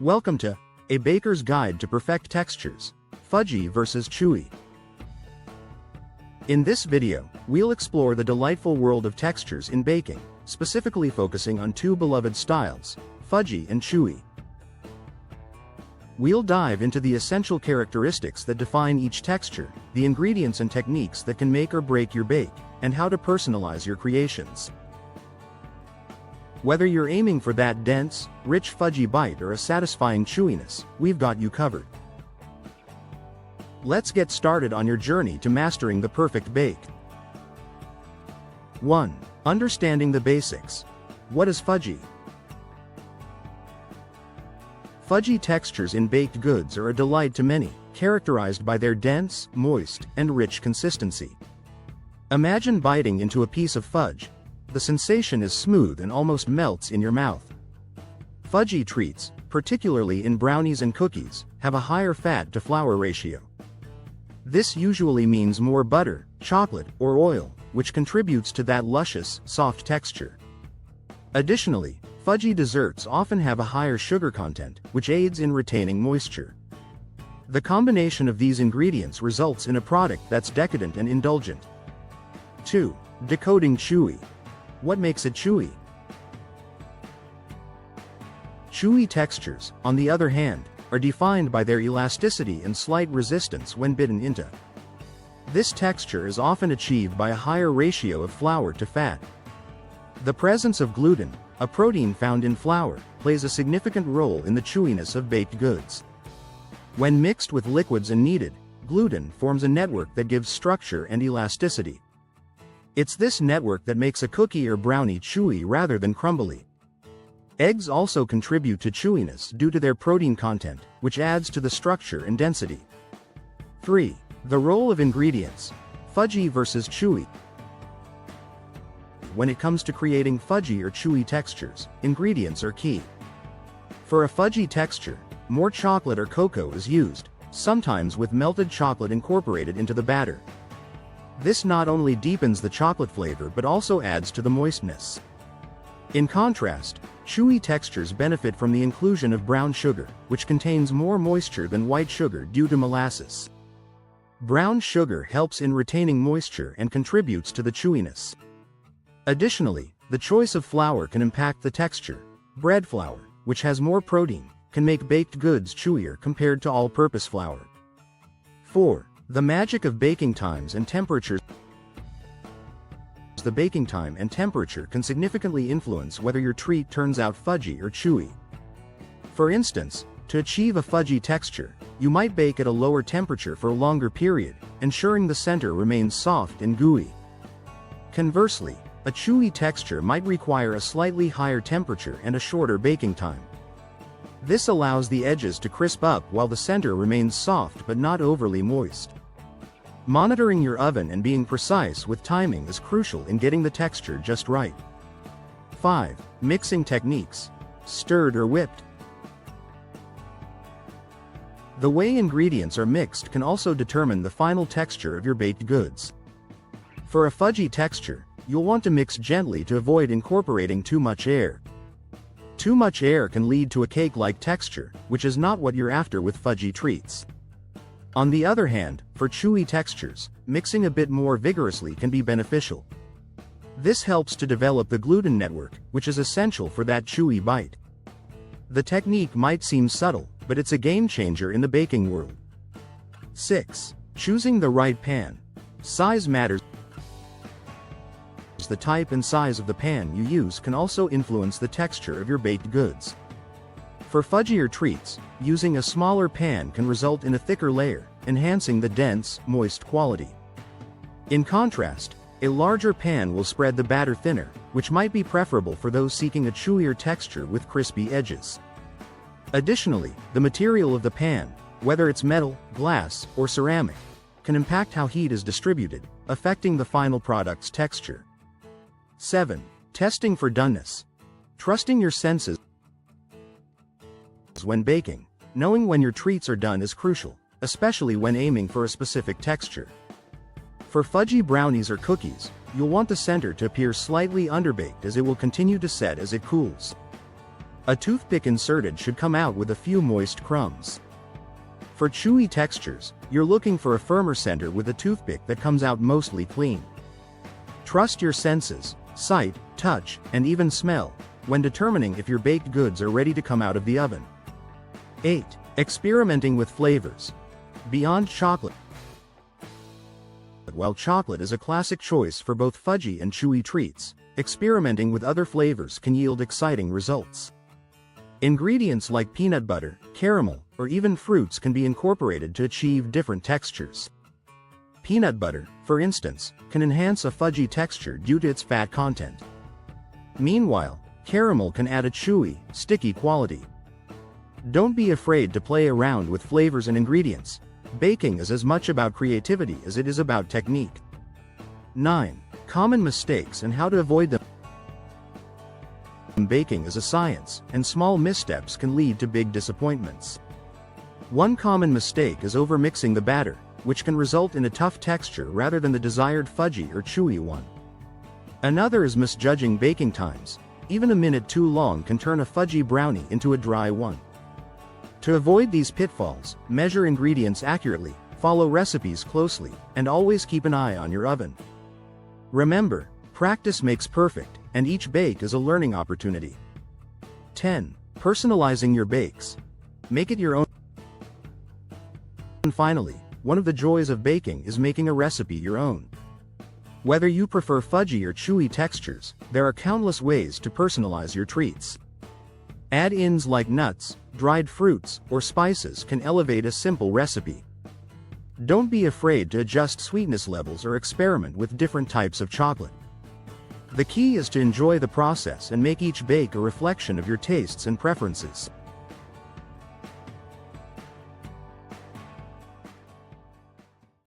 Welcome to A Baker's Guide to Perfect Textures, Fudgy versus Chewy. In this video, we'll explore the delightful world of textures in baking, specifically focusing on two beloved styles, Fudgy and Chewy. We'll dive into the essential characteristics that define each texture, the ingredients and techniques that can make or break your bake, and how to personalize your creations. Whether you're aiming for that dense, rich fudgy bite or a satisfying chewiness, we've got you covered. Let's get started on your journey to mastering the perfect bake. 1. Understanding the basics. What is fudgy? Fudgy textures in baked goods are a delight to many, characterized by their dense, moist, and rich consistency. Imagine biting into a piece of fudge. The sensation is smooth and almost melts in your mouth. Fudgy treats, particularly in brownies and cookies, have a higher fat-to-flour ratio. This usually means more butter, chocolate, or oil, which contributes to that luscious, soft texture. Additionally, fudgy desserts often have a higher sugar content, which aids in retaining moisture. The combination of these ingredients results in a product that's decadent and indulgent. 2. Decoding chewy. What makes it chewy? Chewy textures, on the other hand, are defined by their elasticity and slight resistance when bitten into. This texture is often achieved by a higher ratio of flour to fat. The presence of gluten, a protein found in flour, plays a significant role in the chewiness of baked goods. When mixed with liquids and kneaded, gluten forms a network that gives structure and elasticity. It's this network that makes a cookie or brownie chewy rather than crumbly. Eggs also contribute to chewiness due to their protein content, which adds to the structure and density. 3. The role of ingredients. Fudgy versus chewy. When it comes to creating fudgy or chewy textures, ingredients are key. For a fudgy texture, more chocolate or cocoa is used, sometimes with melted chocolate incorporated into the batter. This not only deepens the chocolate flavor but also adds to the moistness. In contrast, chewy textures benefit from the inclusion of brown sugar, which contains more moisture than white sugar due to molasses. Brown sugar helps in retaining moisture and contributes to the chewiness. Additionally, the choice of flour can impact the texture. Bread flour, which has more protein, can make baked goods chewier compared to all-purpose flour. 4. The magic of baking times and temperatures. The baking time and temperature can significantly influence whether your treat turns out fudgy or chewy. For instance, to achieve a fudgy texture, you might bake at a lower temperature for a longer period, ensuring the center remains soft and gooey. Conversely, a chewy texture might require a slightly higher temperature and a shorter baking time. This allows the edges to crisp up while the center remains soft but not overly moist. Monitoring your oven and being precise with timing is crucial in getting the texture just right. 5. Mixing techniques. Stirred or whipped. The way ingredients are mixed can also determine the final texture of your baked goods. For a fudgy texture, you'll want to mix gently to avoid incorporating too much air. Too much air can lead to a cake-like texture, which is not what you're after with fudgy treats. On the other hand, for chewy textures, mixing a bit more vigorously can be beneficial. This helps to develop the gluten network, which is essential for that chewy bite. The technique might seem subtle, but it's a game changer in the baking world. 6. Choosing the right pan. Size matters. The type and size of the pan you use can also influence the texture of your baked goods. For fudgier treats, using a smaller pan can result in a thicker layer, enhancing the dense, moist quality. In contrast, a larger pan will spread the batter thinner, which might be preferable for those seeking a chewier texture with crispy edges. Additionally, the material of the pan, whether it's metal, glass, or ceramic, can impact how heat is distributed, affecting the final product's texture. 7. Testing for doneness. Trusting your senses. When baking, knowing when your treats are done is crucial, especially when aiming for a specific texture. For fudgy brownies or cookies, you'll want the center to appear slightly underbaked as it will continue to set as it cools. A toothpick inserted should come out with a few moist crumbs. For chewy textures, you're looking for a firmer center with a toothpick that comes out mostly clean. Trust your senses, sight, touch, and even smell, when determining if your baked goods are ready to come out of the oven. 8. Experimenting with flavors. Beyond chocolate. While chocolate is a classic choice for both fudgy and chewy treats, experimenting with other flavors can yield exciting results. Ingredients like peanut butter, caramel, or even fruits can be incorporated to achieve different textures. Peanut butter, for instance, can enhance a fudgy texture due to its fat content. Meanwhile, caramel can add a chewy, sticky quality. Don't be afraid to play around with flavors and ingredients. Baking is as much about creativity as it is about technique. 9. Common mistakes and how to avoid them. Baking is a science, and small missteps can lead to big disappointments. One common mistake is overmixing the batter, which can result in a tough texture rather than the desired fudgy or chewy one. Another is misjudging baking times. Even a minute too long can turn a fudgy brownie into a dry one. To avoid these pitfalls, measure ingredients accurately, follow recipes closely, and always keep an eye on your oven. Remember, practice makes perfect, and each bake is a learning opportunity. 10. Personalizing your bakes. Make it your own. And finally, one of the joys of baking is making a recipe your own. Whether you prefer fudgy or chewy textures, there are countless ways to personalize your treats. Add-ins like nuts, dried fruits, or spices can elevate a simple recipe. Don't be afraid to adjust sweetness levels or experiment with different types of chocolate. The key is to enjoy the process and make each bake a reflection of your tastes and preferences.